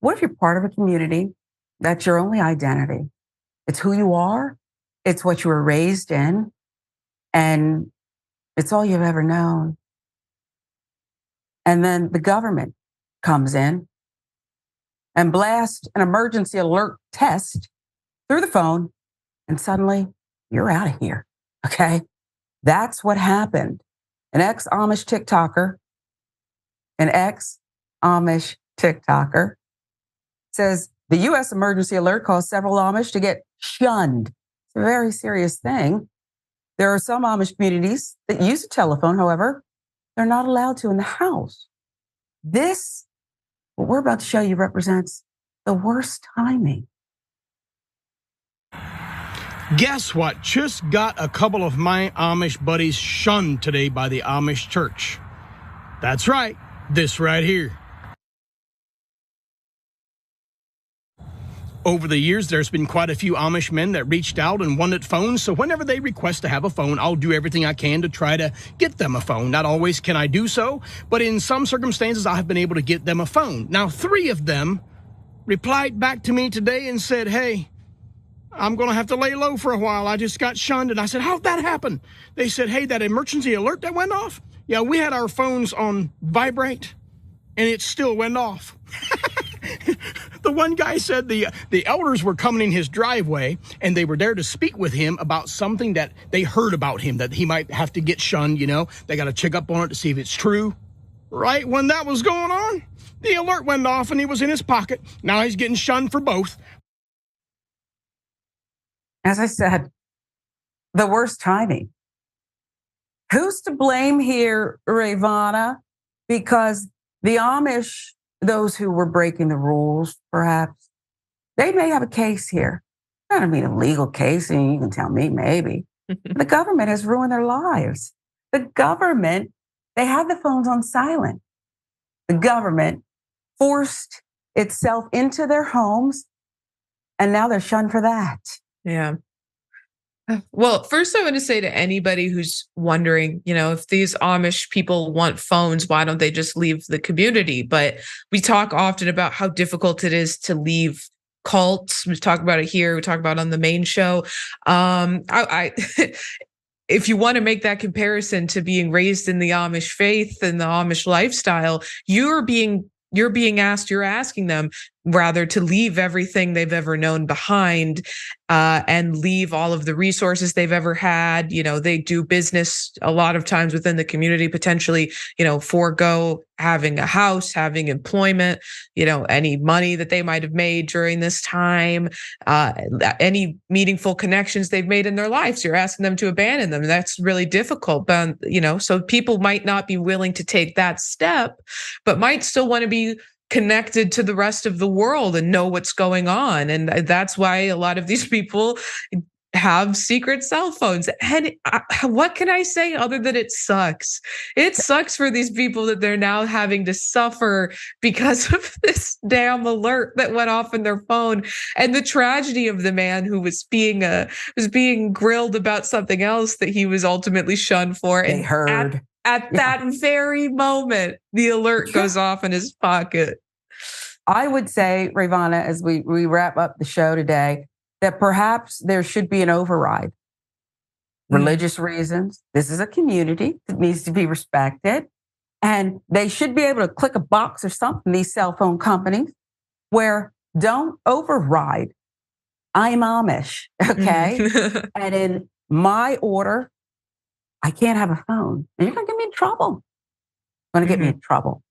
What if you're part of a community that's your only identity? It's who you are, it's what you were raised in, and it's all you've ever known. And then the government comes in and blasts an emergency alert test through the phone, and suddenly you're out of here. Okay. That's what happened. An ex-Amish TikToker says the US emergency alert caused several Amish to get shunned. It's a very serious thing. There are some Amish communities that use a telephone, however, they're not allowed to in the house. This, what we're about to show you, represents the worst timing. Guess what? Just got a couple of my Amish buddies shunned today by the Amish church. That's right, this right here. Over the years, there's been quite a few Amish men that reached out and wanted phones, so whenever they request to have a phone, I'll do everything I can to try to get them a phone. Not always can I do so, but in some circumstances, I have been able to get them a phone. Now, 3 of them replied back to me today and said, hey, I'm going to have to lay low for a while. I just got shunned. And I said, how'd that happen? They said, hey, that emergency alert that went off? Yeah, we had our phones on vibrate, and it still went off. The one guy said the elders were coming in his driveway and they were there to speak with him about something that they heard about him, that he might have to get shunned, They got to check up on it to see if it's true. Right when that was going on, the alert went off and he was in his pocket. Now he's getting shunned for both. As I said, the worst timing. Who's to blame here, Rayyvana? Because the Amish, those who were breaking the rules, perhaps, they may have a case here. I don't mean a legal case, and you can tell me maybe. The government has ruined their lives. The government, they had the phones on silent. The government forced itself into their homes, and now they're shunned for that. Yeah. Well, first I want to say to anybody who's wondering, if these Amish people want phones, why don't they just leave the community? But we talk often about how difficult it is to leave cults. We talk about it here. We talk about it on the main show. If you want to make that comparison to being raised in the Amish faith and the Amish lifestyle, you're asking them rather to leave everything they've ever known behind and leave all of the resources they've ever had. They do business a lot of times within the community, potentially, forego having a house, having employment, any money that they might have made during this time, any meaningful connections they've made in their lives. You're asking them to abandon them. That's really difficult. But, so people might not be willing to take that step, but might still want to be connected to the rest of the world and know what's going on. And that's why a lot of these people have secret cell phones. And what can I say other than it sucks? It sucks for these people that they're now having to suffer because of this damn alert that went off in their phone, and the tragedy of the man who was being grilled about something else that he was ultimately shunned for. They heard. At that very moment, the alert goes off in his pocket. I would say, Rayyvana, as we wrap up the show today, that perhaps there should be an override. Religious reasons. This is a community that needs to be respected. And they should be able to click a box or something, these cell phone companies, where don't override. I'm Amish, okay? And in my order, I can't have a phone. And you're going to get me in trouble. Going to get me in trouble.